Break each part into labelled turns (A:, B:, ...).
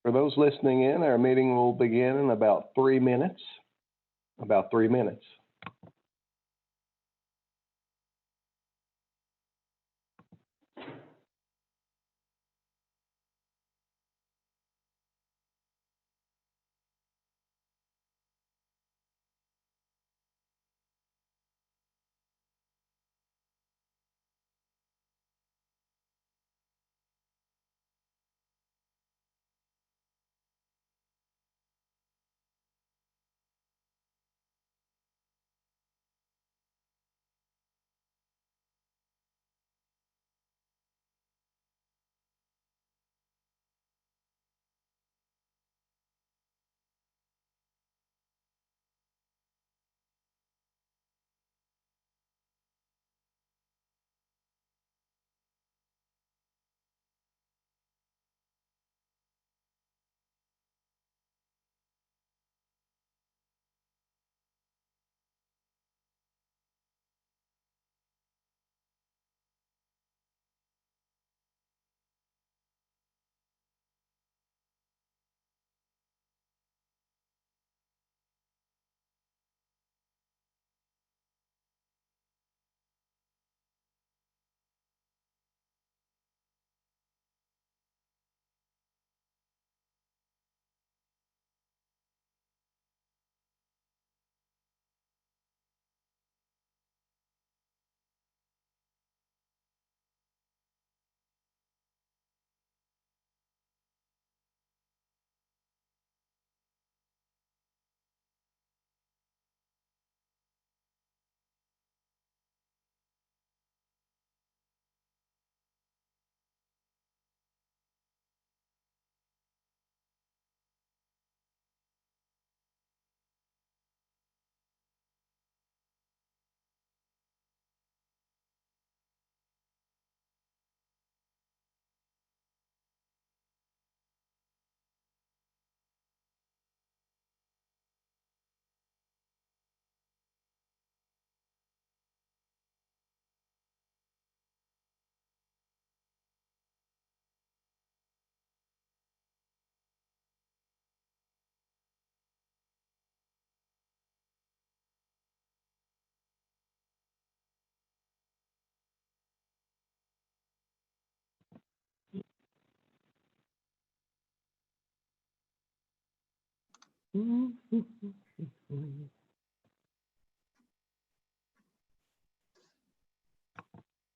A: For those listening in, our meeting will begin in about 3 minutes. About 3 minutes.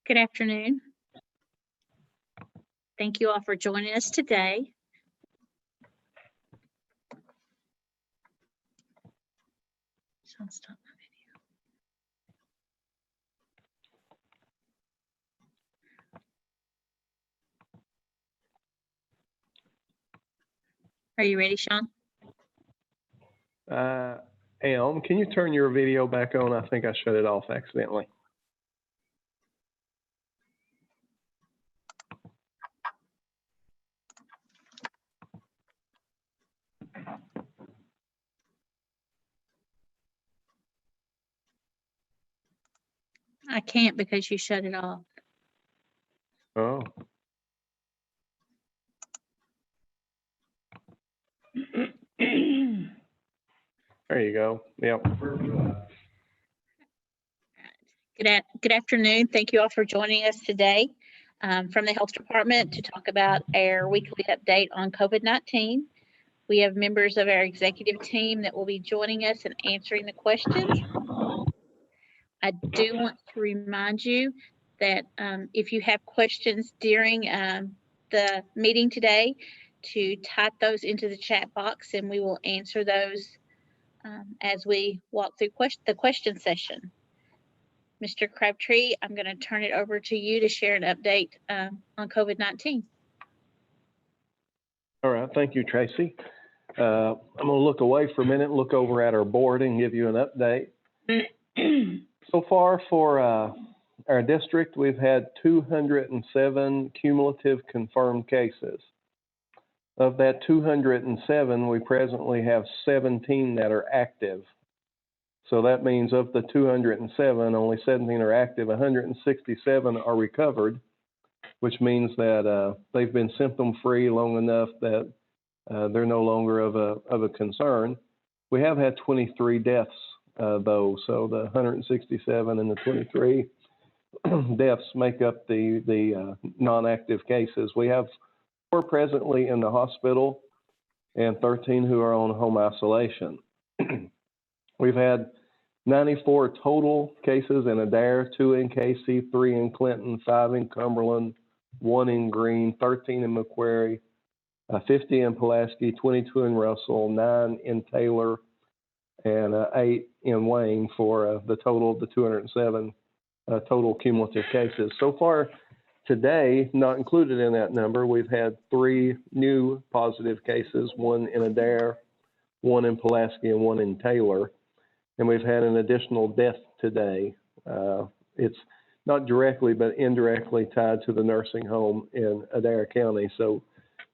B: Good afternoon. Thank you all for joining us today. Stop my video. Are you ready, Sean?
A: Can you turn your video back on? I think I shut it off accidentally.
B: I can't because you shut it off.
A: Oh. There you go. Yep.
B: Good afternoon. Thank you all for joining us today from the Health Department to talk about our weekly update on COVID-19. We have members of our executive team that will be joining us and answering the questions. I do want to remind you that if you have questions during the meeting today, to type those into the chat box and we will answer those as we walk through the question session. Mr. Crabtree, I'm going to turn it over to you to share an update on COVID-19.
A: All right. Thank you, Tracy. I'm going to look away for a minute, look over at our board and give you an update. So far for our district, we've had 207 cumulative confirmed cases. Of that 207, we presently have 17 that are active. So that means of the 207, only 17 are active, 167 are recovered, which means that they've been symptom-free long enough that they're no longer of a concern. We have had 23 deaths, though, so the 167 and the 23 deaths make up the non-active cases. We have 4 presently in the hospital and 13 who are on home isolation. We've had 94 total cases in Adair, 2 in KC, 3 in Clinton, 5 in Cumberland, 1 in Greene, 13 in McQuarrie, 50 in Pulaski, 22 in Russell, 9 in Taylor, and 8 in Wayne for the total of the 207 total cumulative cases. So far today, not included in that number, we've had 3 new positive cases, 1 in Adair, 1 in Pulaski, and 1 in Taylor. And we've had an additional death today. It's not directly, but indirectly tied to the nursing home in Adair County. So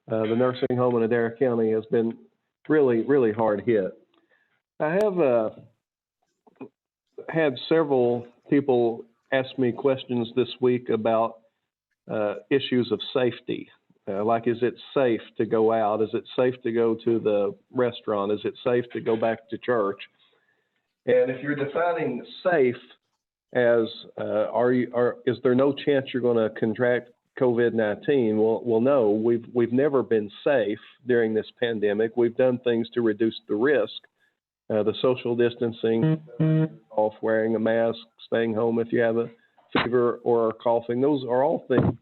A: the nursing home in Adair County has been really, really hard hit. I have had several people ask me questions this week about issues of safety. Like, is it safe to go out? Is it safe to go to the restaurant? Is it safe to go back to church? And if you're defining safe as, is there no chance you're going to contract COVID-19? Well, no, we've never been safe during this pandemic. We've done things to reduce the risk. The social distancing, off wearing a mask, staying home if you have a fever or are coughing, those are all things.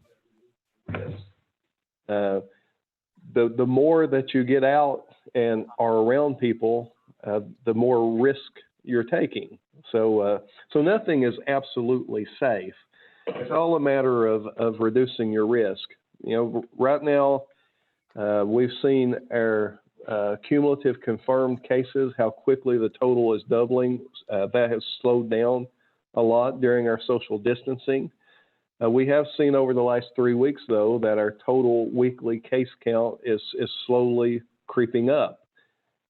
A: The more that you get out and are around people, the more risk you're taking. So nothing is absolutely safe. It's all a matter of reducing your risk. You know, right now, we've seen our cumulative confirmed cases, how quickly the total is doubling. That has slowed down a lot during our social distancing. We have seen over the last 3 weeks, though, that our total weekly case count is slowly creeping up.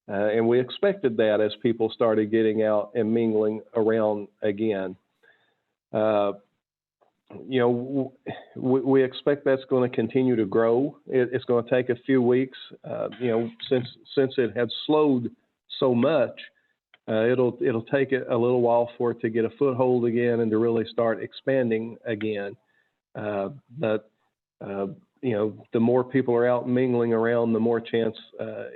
A: And we expected that as people started getting out and mingling around again. You know, we expect that's going to continue to grow. It's going to take a few weeks. You know, since it had slowed so much, it'll take a little while for it to get a foothold again and to really start expanding again. But you know, the more people are out mingling around, the more chance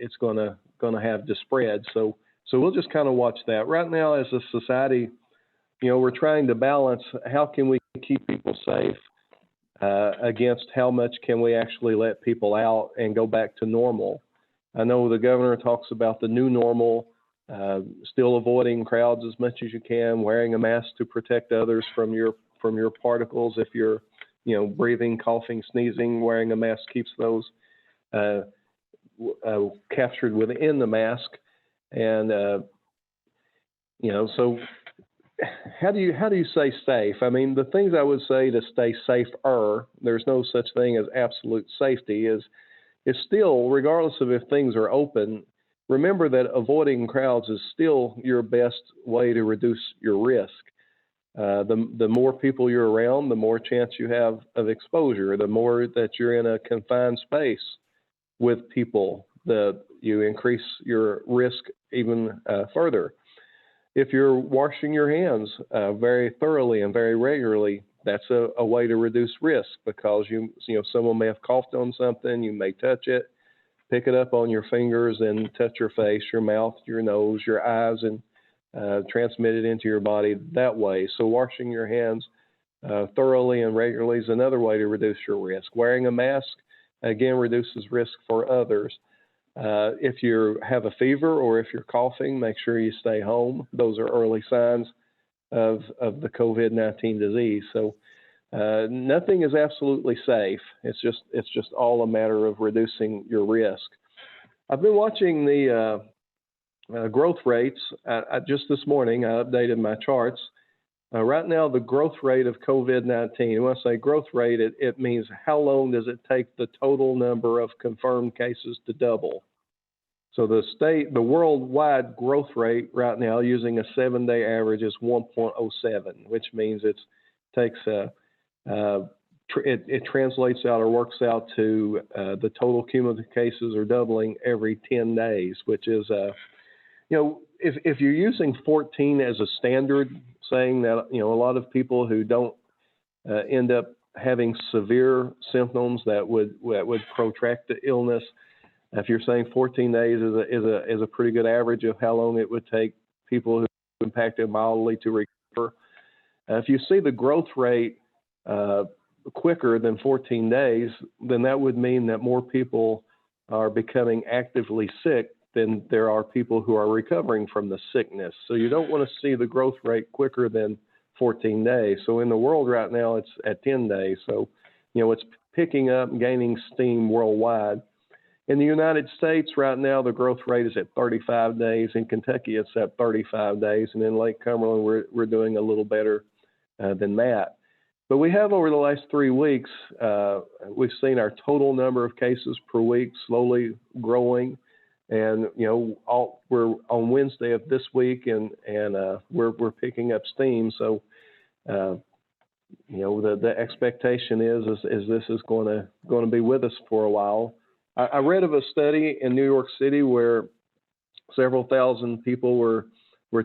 A: it's going to have to spread. So we'll just kind of watch that. Right now, as a society, you know, we're trying to balance how can we keep people safe against how much can we actually let people out and go back to normal. I know the governor talks about the new normal, still avoiding crowds as much as you can, wearing a mask to protect others from your particles. If you're, you know, breathing, coughing, sneezing, wearing a mask keeps those captured within the mask. And you know, so how do you say safe? I mean, the things I would say to stay safer, there's no such thing as absolute safety, is still, regardless of if things are open, remember that avoiding crowds is still your best way to reduce your risk. The more people you're around, the more chance you have of exposure. The more that you're in a confined space with people, you increase your risk even further. If you're washing your hands very thoroughly and very regularly, that's a way to reduce risk, because you know someone may have coughed on something, you may touch it, pick it up on your fingers and touch your face, your mouth, your nose, your eyes, and transmit it into your body that way. So washing your hands thoroughly and regularly is another way to reduce your risk. Wearing a mask, again, reduces risk for others. If you have a fever or if you're coughing, make sure you stay home. Those are early signs of the COVID-19 disease. So nothing is absolutely safe. It's just all a matter of reducing your risk. I've been watching the growth rates. Just this morning, I updated my charts. Right now, the growth rate of COVID-19, when I say growth rate, it means how long does it take the total number of confirmed cases to double. So the worldwide growth rate right now using a 7-day average is 1.07, which means it takes it translates out or works out to the total cumulative cases are doubling every 10 days, which is, if you're using 14 as a standard, saying that, a lot of people who don't end up having severe symptoms that would protract the illness, if you're saying 14 days is a pretty good average of how long it would take people who are impacted mildly to recover. If you see the growth rate quicker than 14 days, then that would mean that more people are becoming actively sick than there are people who are recovering from the sickness. So you don't want to see the growth rate quicker than 14 days. So in the world right now, it's at 10 days. So, it's picking up and gaining steam worldwide. In the United States right now, the growth rate is at 35 days. In Kentucky, it's at 35 days. And in Lake Cumberland, we're doing a little better than that. But we have, over the last 3 weeks, we've seen our total number of cases per week slowly growing. And, we're on Wednesday of this week, and we're picking up steam. So, the expectation is this is going to be with us for a while. I read of a study in New York City where several thousand people were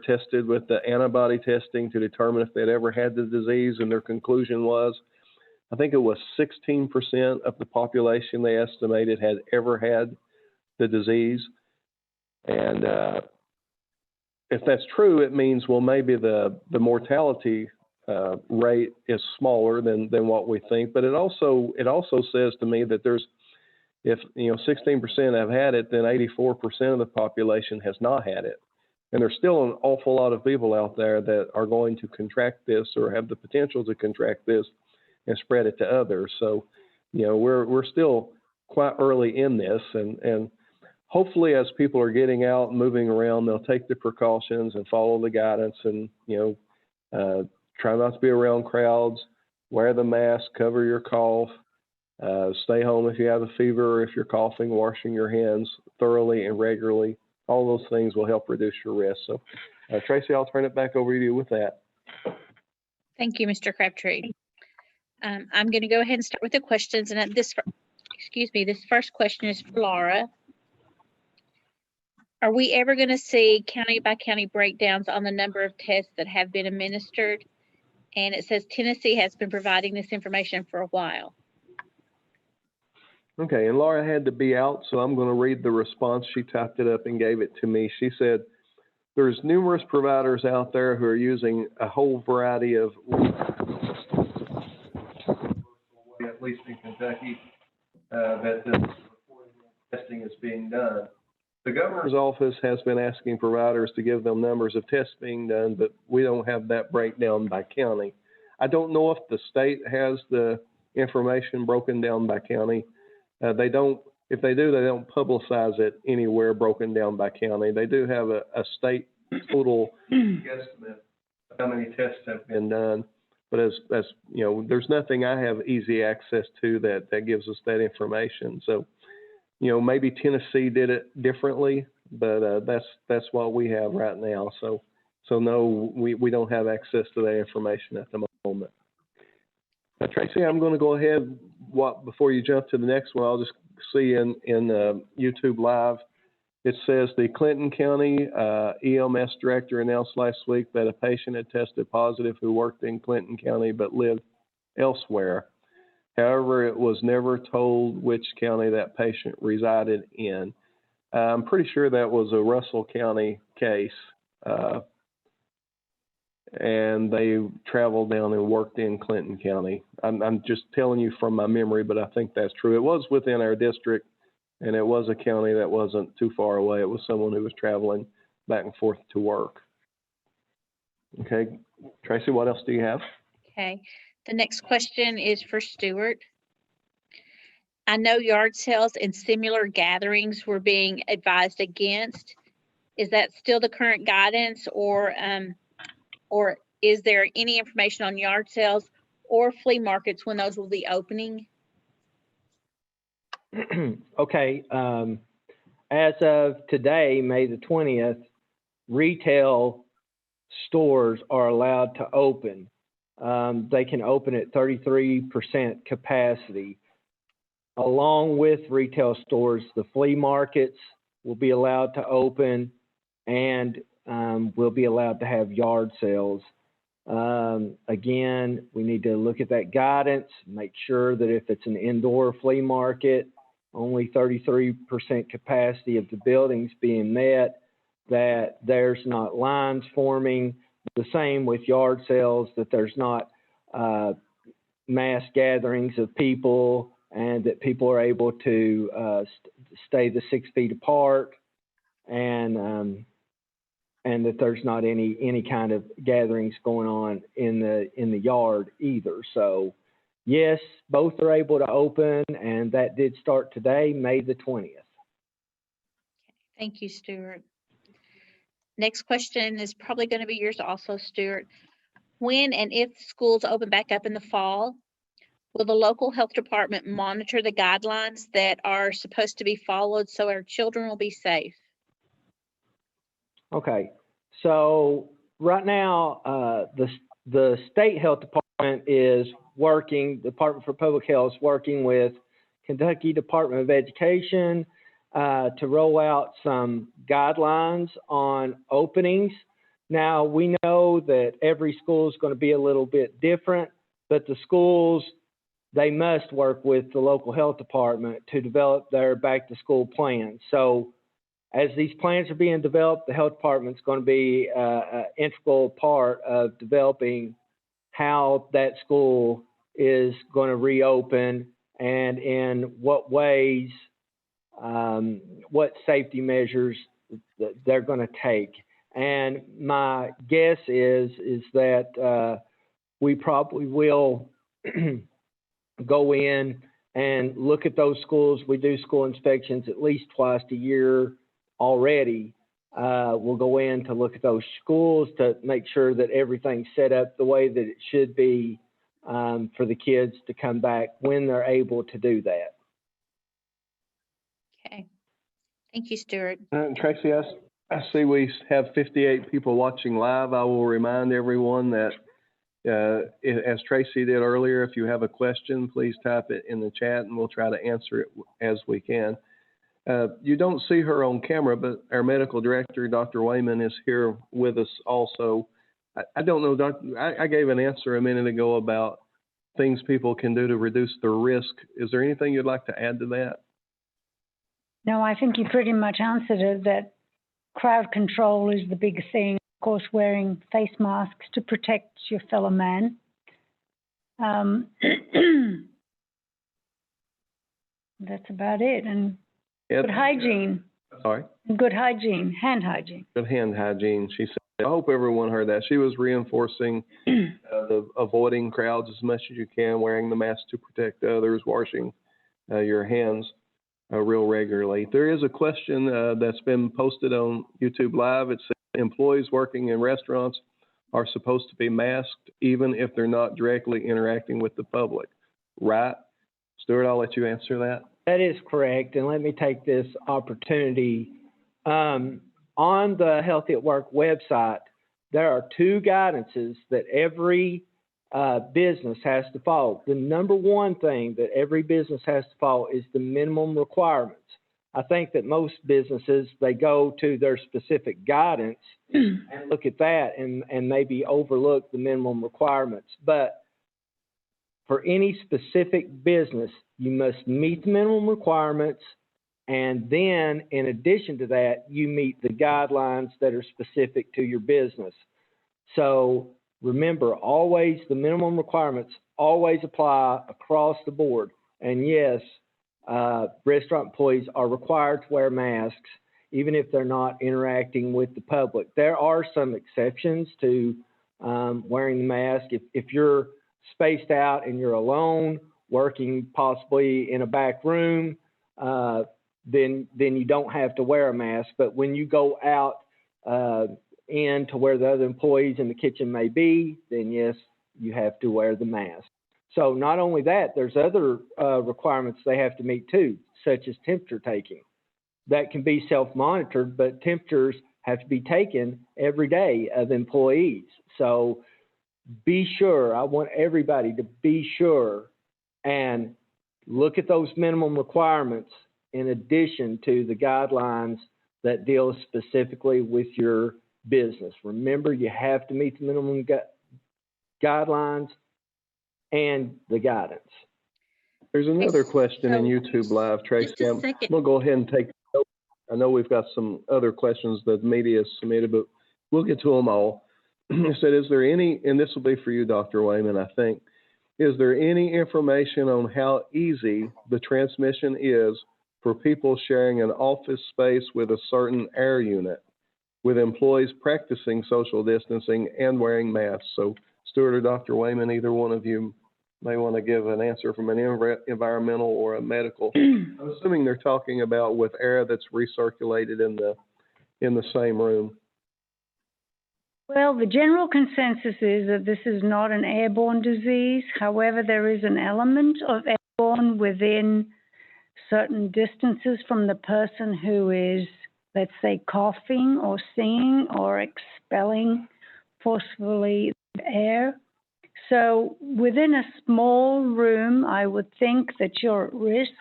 A: tested with the antibody testing to determine if they'd ever had the disease, and their conclusion was, I think it was 16% of the population they estimated had ever had the disease. And if that's true, it means, well, maybe the mortality rate is smaller than what we think. But it also says to me that if 16% have had it, then 84% of the population has not had it. And there's still an awful lot of people out there that are going to contract this or have the potential to contract this and spread it to others. So, we're still quite early in this, and hopefully as people are getting out and moving around, they'll take the precautions and follow the guidance, and try not to be around crowds, wear the mask, cover your cough, stay home if you have a fever or if you're coughing, washing your hands thoroughly and regularly. All those things will help reduce your risk. So, Tracy, I'll turn it back over to you with that.
B: Thank you, Mr. Crabtree. I'm going to go ahead and start with the questions. And this first question is for Laura. Are we ever going to see county by county breakdowns on the number of tests that have been administered? And it says Tennessee has been providing this information for a while.
A: Okay, and Laura had to be out, so I'm going to read the response. She typed it up and gave it to me. She said, there's numerous providers out there who are using a whole variety of, at least in Kentucky, that the testing is being done. The governor's office has been asking providers to give them numbers of tests being done, but we don't have that breakdown by county. I don't know if the state has the information broken down by county. They don't. If they do, they don't publicize it anywhere broken down by county. They do have a state total guesstimate of how many tests have been done. But as there's nothing I have easy access to that gives us that information. So, maybe Tennessee did it differently, but that's what we have right now. So no, we don't have access to that information at the moment. Tracy, I'm going to go ahead. Before you jump to the next one, I'll just see in YouTube Live. It says the Clinton County EMS director announced last week that a patient had tested positive who worked in Clinton County but lived elsewhere. However, it was never told which county that patient resided in. I'm pretty sure that was a Russell County case. And they traveled down and worked in Clinton County. I'm just telling you from my memory, but I think that's true. It was within our district, and it was a county that wasn't too far away. It was someone who was traveling back and forth to work. Okay, Tracy, what else do you have?
B: Okay, the next question is for Stuart. I know yard sales and similar gatherings were being advised against. Is that still the current guidance, or is there any information on yard sales or flea markets when those will be opening?
C: Okay. As of today, May the 20th, retail stores are allowed to open. they can open at 33% capacity. Along with retail stores, the flea markets will be allowed to open, and we'll be allowed to have yard sales. Again, we need to look at that guidance, make sure that if it's an indoor flea market, only 33% capacity of the buildings being met, that there's not lines forming. The same with yard sales, that there's not mass gatherings of people, and that people are able to stay the 6 feet apart, and that there's not any kind of gatherings going on in the yard either. So yes, both are able to open, and that did start today, May the 20th.
B: Thank you, Stuart. Next question is probably going to be yours also, Stuart. When and if schools open back up in the fall, will the local health department monitor the guidelines that are supposed to be followed so our children will be safe?
C: Okay, so right now, the state health department is working, the Department for Public Health is working with Kentucky Department of Education to roll out some guidelines on openings. Now, we know that every school is going to be a little bit different, but the schools, they must work with the local health department to develop their back to school plans. So as these plans are being developed, the health department is going to be an integral part of developing how that school is going to reopen and in what ways, what safety measures that they're going to take. And my guess is that we probably will go in and look at those schools. We do school inspections at least twice a year already. We'll go in to look at those schools to make sure that everything's set up the way that it should be for the kids to come back when they're able to do that.
B: Okay. Thank you, Stuart.
A: Tracy, I see we have 58 people watching live. I will remind everyone that, as Tracy did earlier, if you have a question, please type it in the chat and we'll try to answer it as we can. You don't see her on camera, but our medical director, Dr. Wayman, is here with us also. I don't know, Doctor, I gave an answer a minute ago about things people can do to reduce the risk. Is there anything you'd like to add to that?
D: No, I think you pretty much answered it, that crowd control is the big thing. Of course, wearing face masks to protect your fellow man. That's about it. And good hygiene.
A: Sorry?
D: Good hygiene, hand hygiene.
A: Good hand hygiene, she said. I hope everyone heard that. She was reinforcing the avoiding crowds as much as you can, wearing the mask to protect others, washing your hands real regularly. There is a question that's been posted on YouTube Live. It says employees working in restaurants are supposed to be masked even if they're not directly interacting with the public, right? Stuart, I'll let you answer that.
C: That is correct, and let me take this opportunity. On the Healthy at Work website, there are 2 guidances that every business has to follow. The number one thing that every business has to follow is the minimum requirements. I think that most businesses, they go to their specific guidance and look at that and maybe overlook the minimum requirements. But for any specific business, you must meet the minimum requirements, and then in addition to that, you meet the guidelines that are specific to your business. So remember, always the minimum requirements always apply across the board. And yes, restaurant employees are required to wear masks, even if they're not interacting with the public. There are some exceptions to wearing the mask. If you're spaced out and you're alone, working possibly in a back room, then you don't have to wear a mask. But when you go out in to where the other employees in the kitchen may be, then yes, you have to wear the mask. So not only that, there's other requirements they have to meet too, such as temperature taking. That can be self-monitored, but temperatures have to be taken every day of employees. So be sure, I want everybody to be sure and look at those minimum requirements in addition to the guidelines that deal specifically with your business. Remember, you have to meet the minimum guidelines and the guidance.
A: There's another question in YouTube Live, Tracy.
B: Just a
A: I'm
B: second.
A: going to go ahead and take, I know we've got some other questions that the media has submitted, but we'll get to them all. It said, is there any, and this will be for you, Dr. Wayman, I think, is there any information on how easy the transmission is for people sharing an office space with a certain air unit, with employees practicing social distancing and wearing masks? So, Stuart or Dr. Wayman, either one of you may want to give an answer from an environmental or a medical. I'm assuming they're talking about with air that's recirculated in the same room.
D: Well, the general consensus is that this is not an airborne disease. However, there is an element of airborne within certain distances from the person who is, let's say, coughing or singing or expelling forcefully air. So within a small room, I would think that you're at risk.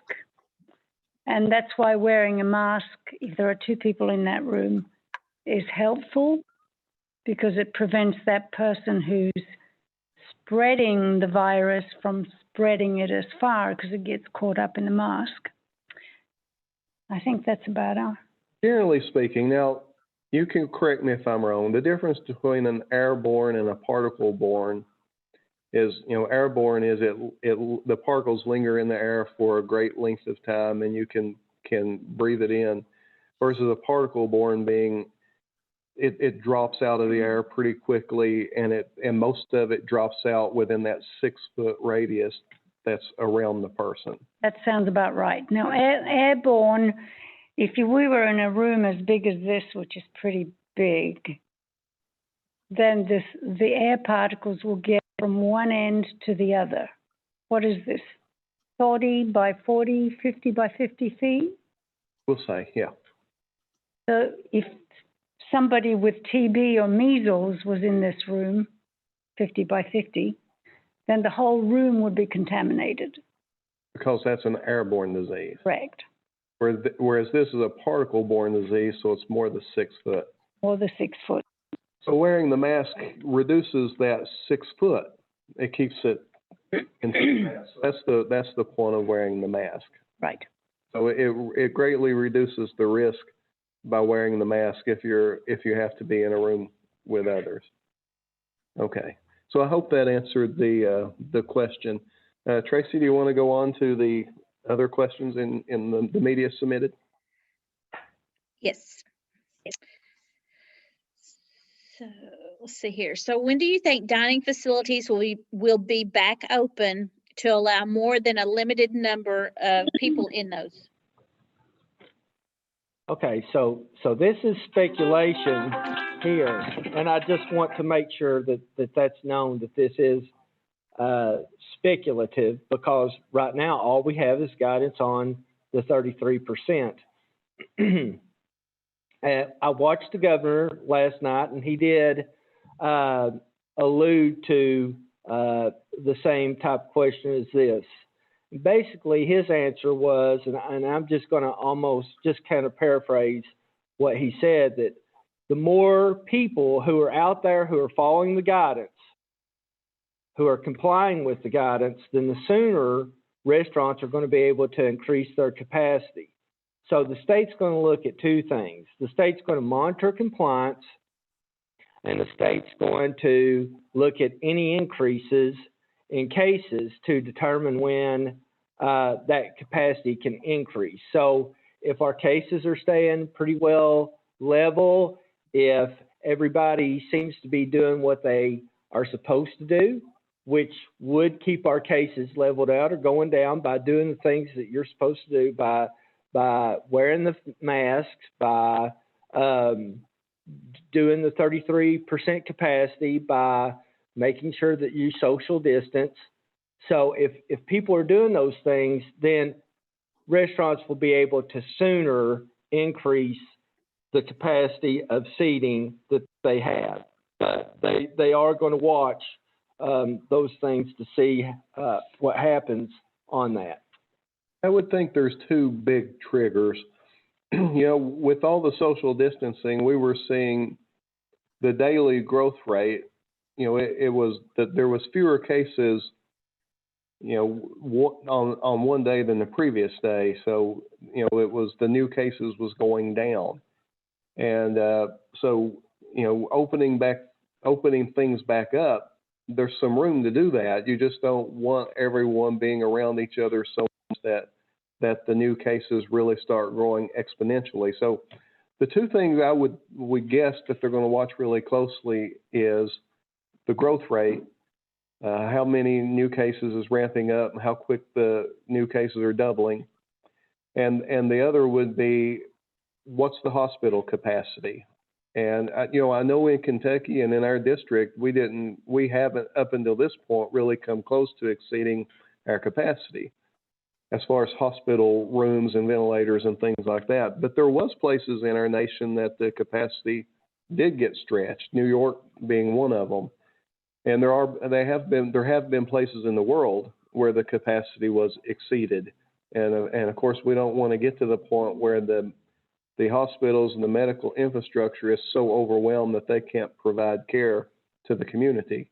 D: And that's why wearing a mask, if there are two people in that room, is helpful, because it prevents that person who's spreading the virus from spreading it as far, because it gets caught up in the mask. I think that's about all.
A: Generally speaking, now, you can correct me if I'm wrong, the difference between an airborne and a particle-borne is, airborne is the particles linger in the air for a great length of time and you can breathe it in, versus a particle-borne being it drops out of the air pretty quickly, and most of it drops out within that 6-foot radius that's around the person.
D: That sounds about right. Now, airborne, if we were in a room as big as this, which is pretty big, then the air particles will get from one end to the other. What is this, 40 by 40, 50 by 50 feet?
A: We'll say, yeah.
D: So if somebody with TB or measles was in this room, 50 by 50, then the whole room would be contaminated.
A: Because that's an airborne disease.
D: Correct.
A: Whereas this is a particle-borne disease, so it's more the 6 foot.
D: Or the 6 foot.
A: So wearing the mask reduces that 6 foot. It keeps it in. That's the point of wearing the mask.
D: Right.
A: So it greatly reduces the risk by wearing the mask if you have to be in a room with others. Okay. So I hope that answered the question. Tracy, do you want to go on to the other questions in the media submitted?
B: Yes. So let's see here. So when do you think dining facilities will be back open to allow more than a limited number of people in those?
C: Okay, so this is speculation here, and I just want to make sure that's known that this is speculative, because right now all we have is guidance on the 33%. I watched the governor last night, and he did allude to the same type of question as this. Basically, his answer was, and I'm just going to almost just kind of paraphrase what he said, that the more people who are out there who are following the guidance, who are complying with the guidance, then the sooner restaurants are going to be able to increase their capacity. So the state's going to look at two things. The state's going to monitor compliance, and the state's going to look at any increases in cases to determine when that capacity can increase. So if our cases are staying pretty well level, if everybody seems to be doing what they are supposed to do, which would keep our cases leveled out or going down by doing the things that you're supposed to do, by wearing the masks, by doing the 33% capacity, by making sure that you social distance. So if people are doing those things, then restaurants will be able to sooner increase the capacity of seating that they have. But they are going to watch those things to see what happens on that.
A: I would think there's two big triggers. With all the social distancing, we were seeing the daily growth rate. It was that there was fewer cases, on one day than the previous day. So, it was the new cases was going down. And opening things back up, there's some room to do that. You just don't want everyone being around each other so much that the new cases really start growing exponentially. So the two things I would guess that they're going to watch really closely is the growth rate, how many new cases is ramping up, and how quick the new cases are doubling. And the other would be, what's the hospital capacity? And I know in Kentucky and in our district, we haven't up until this point really come close to exceeding our capacity as far as hospital rooms and ventilators and things like that. But there was places in our nation that the capacity did get stretched, New York being one of them. And there have been places in the world where the capacity was exceeded. And of course, we don't want to get to the point where the hospitals and the medical infrastructure is so overwhelmed that they can't provide care to the community.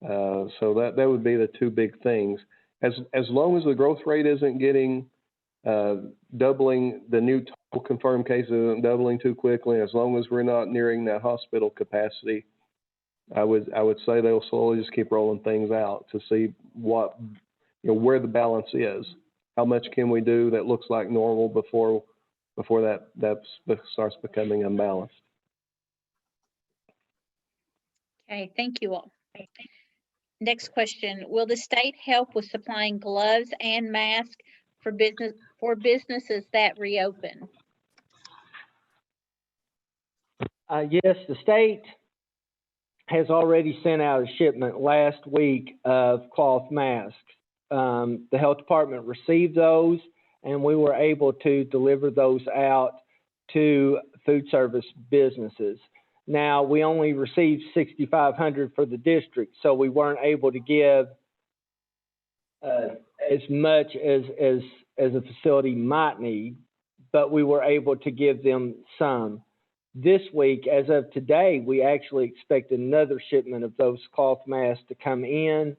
A: So that would be the two big things. As long as the growth rate isn't getting doubling, the new total confirmed cases isn't doubling too quickly, as long as we're not nearing that hospital capacity, I would say they'll slowly just keep rolling things out to see what, where the balance is. How much can we do that looks like normal before that starts becoming unbalanced?
B: Okay, thank you all. Next question, will the state help with supplying gloves and masks for businesses that reopen?
C: Yes, the state has already sent out a shipment last week of cloth masks. The health department received those, and we were able to deliver those out to food service businesses. Now, we only received 6,500 for the district, so we weren't able to give as much as a facility might need, but we were able to give them some. This week, as of today, we actually expect another shipment of those cloth masks to come in.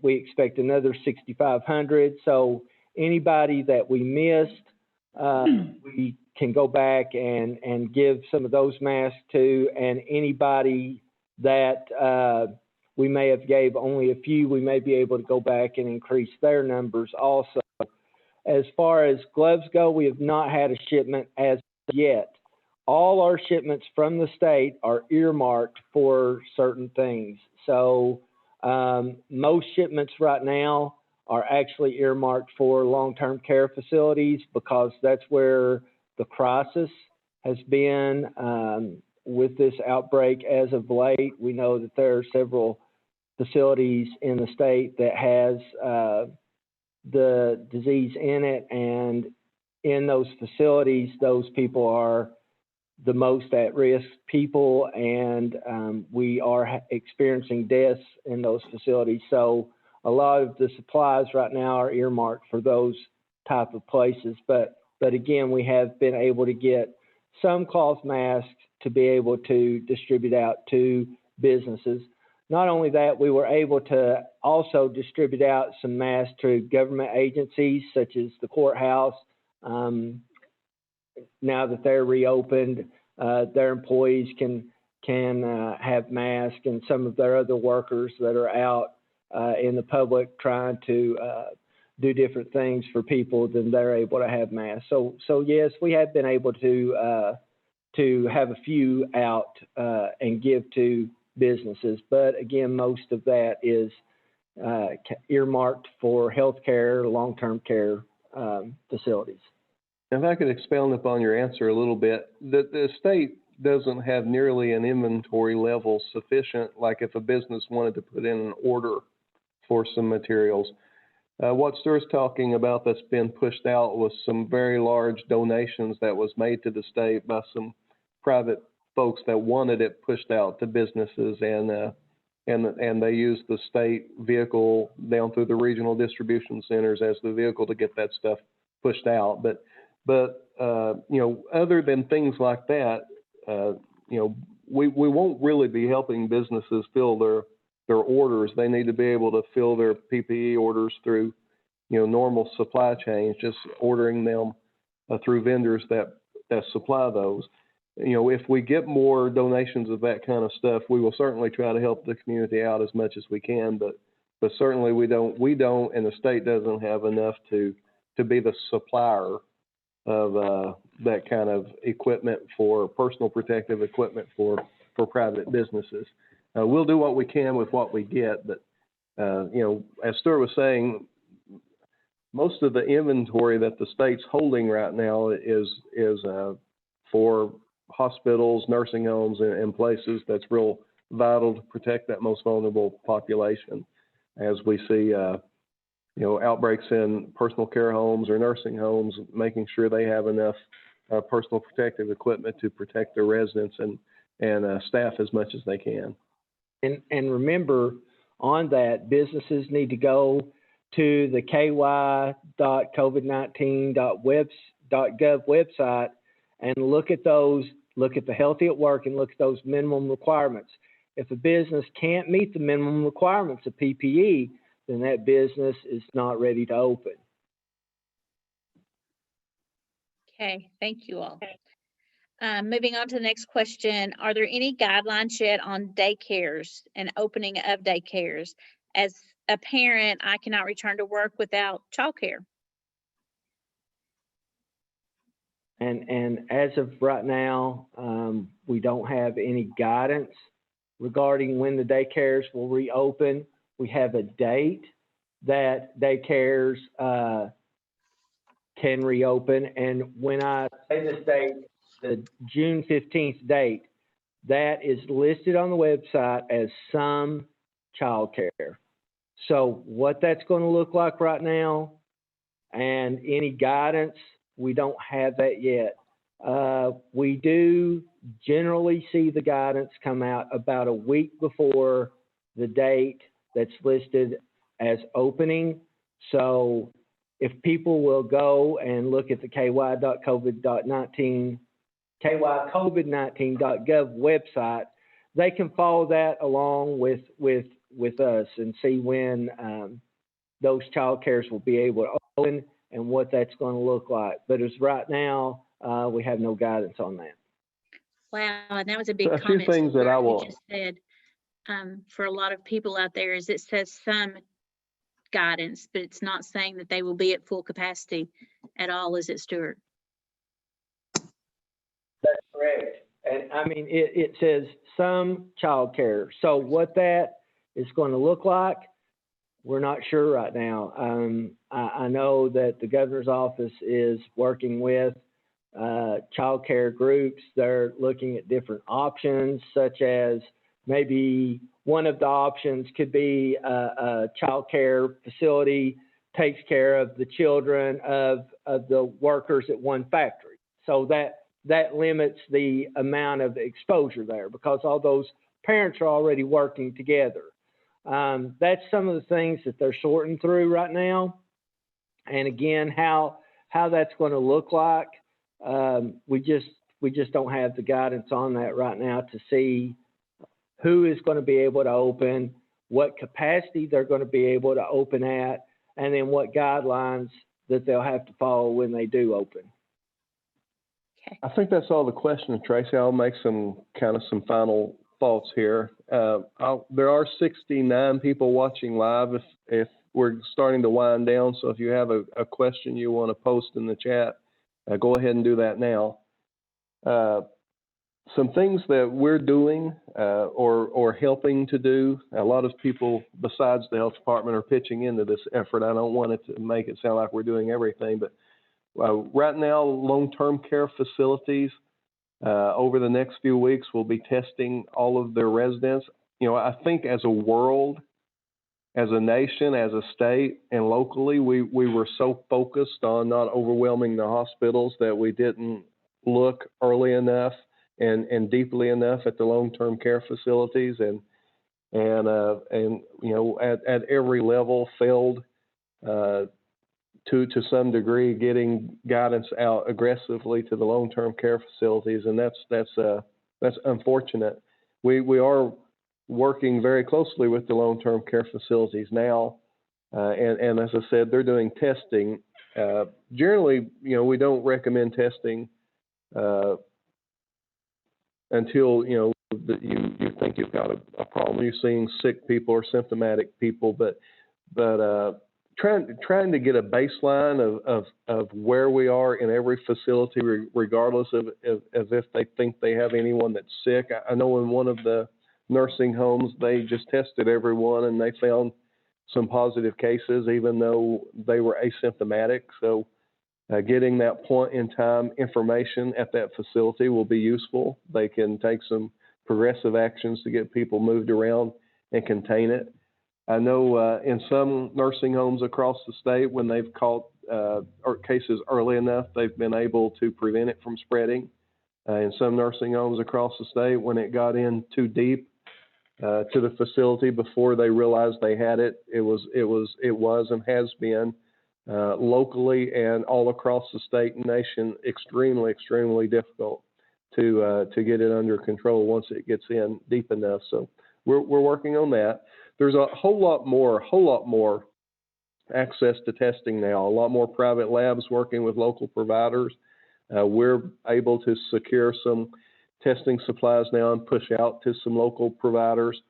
C: We expect another 6,500. So anybody that we missed, we can go back and give some of those masks to, and anybody that we may have gave only a few, we may be able to go back and increase their numbers also. As far as gloves go, we have not had a shipment as yet. All our shipments from the state are earmarked for certain things. So most shipments right now are actually earmarked for long-term care facilities because that's where the crisis has been with this outbreak as of late. We know that there are several facilities in the state that has the disease in it, and in those facilities, those people are the most at-risk people, and we are experiencing deaths in those facilities. So a lot of the supplies right now are earmarked for those type of places. But again, we have been able to get some cloth masks to be able to distribute out to businesses. Not only that, we were able to also distribute out some masks to government agencies such as the courthouse. Now that they're reopened, their employees can have masks, and some of their other workers that are out in the public trying to do different things for people, then they're able to have masks. So yes, we have been able to have a few out and give to businesses, but again, most of that is earmarked for healthcare, long-term care facilities.
A: If I could expound upon your answer a little bit, the state doesn't have nearly an inventory level sufficient, like if a business wanted to put in an order for some materials. What Stuart's talking about that's been pushed out was some very large donations that was made to the state by some private folks that wanted it pushed out to businesses and and they use the state vehicle down through the regional distribution centers as the vehicle to get that stuff pushed out. But you know, other than things like that, you know, we won't really be helping businesses fill their orders. They need to be able to fill their PPE orders through, you know, normal supply chains, just ordering them through vendors that supply those. You know, if we get more donations of that kind of stuff, we will certainly try to help the community out as much as we can. But certainly we don't, and the state doesn't have enough to be the supplier of that kind of equipment for personal protective equipment for private businesses. We'll do what we can with what we get, but you know, as Stuart was saying, most of the inventory that the state's holding right now is for hospitals, nursing homes, and places that's real vital to protect that most vulnerable population. As we see, you know, outbreaks in personal care homes or nursing homes, making sure they have enough personal protective equipment to protect their residents and staff as much as they can.
C: And remember, on that, businesses need to go to the ky.covid19.gov website and look at those, look at the Healthy at Work and look at those minimum requirements. If a business can't meet the minimum requirements of PPE, then that business is not ready to open.
B: Okay, thank you all. Moving on to the next question. Are there any guidelines yet on daycares and opening of daycares? As a parent, I cannot return to work without childcare.
C: And as of right now, we don't have any guidance regarding when the daycares will reopen. We have a date that daycares can reopen. And when I say this date, the June 15th date, that is listed on the website as some childcare. So what that's going to look like right now and any guidance, we don't have that yet. We do generally see the guidance come out about a week before the date that's listed as opening. So if people will go and look at the kycovid19.gov website, they can follow that along with us and see when those child cares will be able to open and what that's going to look like. But as right now, we have no guidance on that.
B: Wow, and that was a big
A: So a
B: comment.
A: few things that I will
B: You just said for a lot of people out there is it says some guidance, but it's not saying that they will be at full capacity at all, is it, Stuart?
C: That's correct. And I mean, it says some child care. So what that is going to look like, we're not sure right now. I know that the governor's office is working with child care groups. They're looking at different options, such as maybe one of the options could be a child care facility takes care of the children of the workers at one factory. So that limits the amount of exposure there because all those parents are already working together. That's some of the things that they're sorting through right now. And again, how that's going to look like, we just don't have the guidance on that right now to see who is going to be able to open, what capacity they're going to be able to open at, and then what guidelines that they'll have to follow when they do open.
B: Okay.
A: I think that's all the questions, Tracy. I'll make some final thoughts here. There are 69 people watching live if we're starting to wind down. So if you have a question you want to post in the chat, go ahead and do that now. Some things that we're doing or helping to do, a lot of people besides the health department are pitching into this effort. I don't want it to make it sound like we're doing everything, but right now, long-term care facilities over the next few weeks will be testing all of their residents. You know, I think as a world, as a nation, as a state, and locally, we were so focused on not overwhelming the hospitals that we didn't look early enough and deeply enough at the long-term care facilities. And and you know, at every level failed to some degree getting guidance out aggressively to the long-term care facilities, and that's unfortunate. We are working very closely with the long-term care facilities now, and as I said, they're doing testing. Generally, you know, we don't recommend testing until, you know, that you think you've got a problem. You're seeing sick people or symptomatic people, but trying to get a baseline of where we are in every facility, regardless of if they think they have anyone that's sick. I know in one of the nursing homes, they just tested everyone and they found some positive cases, even though they were asymptomatic. So getting that point in time information at that facility will be useful. They can take some progressive actions to get people moved around and contain it. I know in some nursing homes across the state, when they've caught cases early enough, they've been able to prevent it from spreading. In some nursing homes across the state, when it got in too deep to the facility before they realized they had it, it was and has been locally and all across the state and nation extremely difficult to get it under control once it gets in deep enough. So we're working on that. There's a whole lot more access to testing now, a lot more private labs working with local providers. We're able to secure some testing supplies now and push out to some local providers.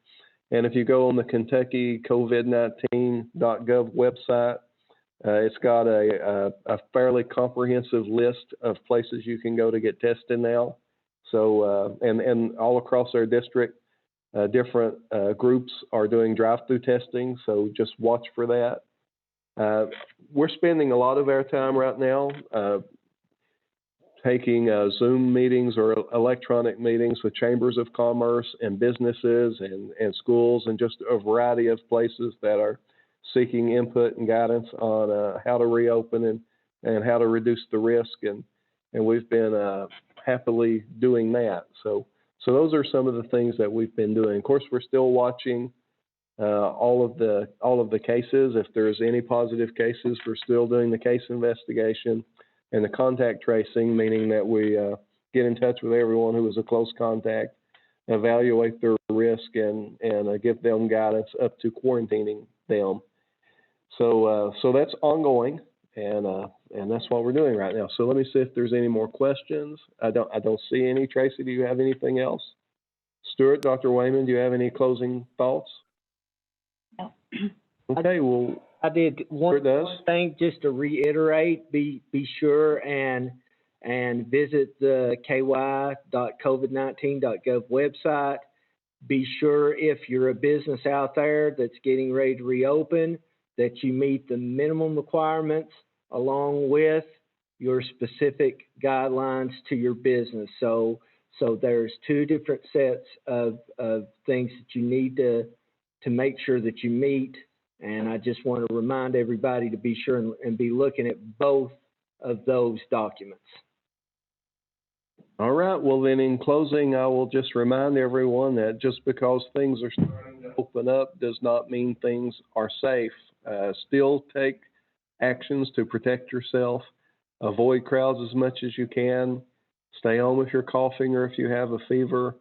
A: And if you go on the Kentucky COVID-19.gov website, it's got a fairly comprehensive list of places you can go to get tested now. So, and all across our district, different groups are doing drive-through testing, so just watch for that. We're spending a lot of our time right now taking Zoom meetings or electronic meetings with chambers of commerce and businesses and schools and just a variety of places that are seeking input and guidance on how to reopen and how to reduce the risk. And we've been happily doing that. So those are some of the things that we've been doing. Of course, we're still watching all of the cases. If there's any positive cases, we're still doing the case investigation and the contact tracing, meaning that we get in touch with everyone who was a close contact, evaluate their risk, and give them guidance up to quarantining them. So that's ongoing, and that's what we're doing right now. So let me see if there's any more questions. I don't see any. Tracy, do you have anything else? Stuart, Dr. Wayman, do you have any closing thoughts?
B: No.
A: Okay, well,
C: I did one thing just to reiterate, be sure and visit the ky.covid19.gov website. Be sure if you're a business out there that's getting ready to reopen that you meet the minimum requirements along with your specific guidelines to your business. So there's two different sets of things that you need to make sure that you meet. And I just want to remind everybody to be sure and be looking at both of those documents.
A: All right. Well, then in closing, I will just remind everyone that just because things are starting to open up does not mean things are safe. Still take actions to protect yourself. Avoid crowds as much as you can. Stay home if you're coughing or if you have a fever.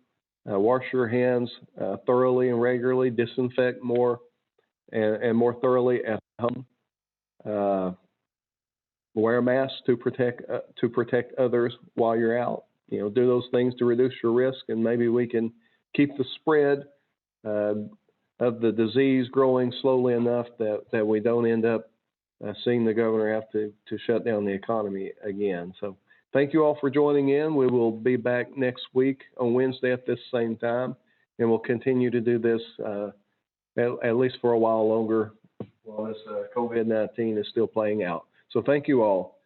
A: Wash your hands thoroughly and regularly. Disinfect more and more thoroughly at home. Wear a mask to protect others while you're out. You know, do those things to reduce your risk, and maybe we can keep the spread of the disease growing slowly enough that we don't end up seeing the governor have to shut down the economy again. So thank you all for joining in. We will be back next week on Wednesday at this same time, and we'll continue to do this at least for a while longer while this COVID-19 is still playing out. So thank you all.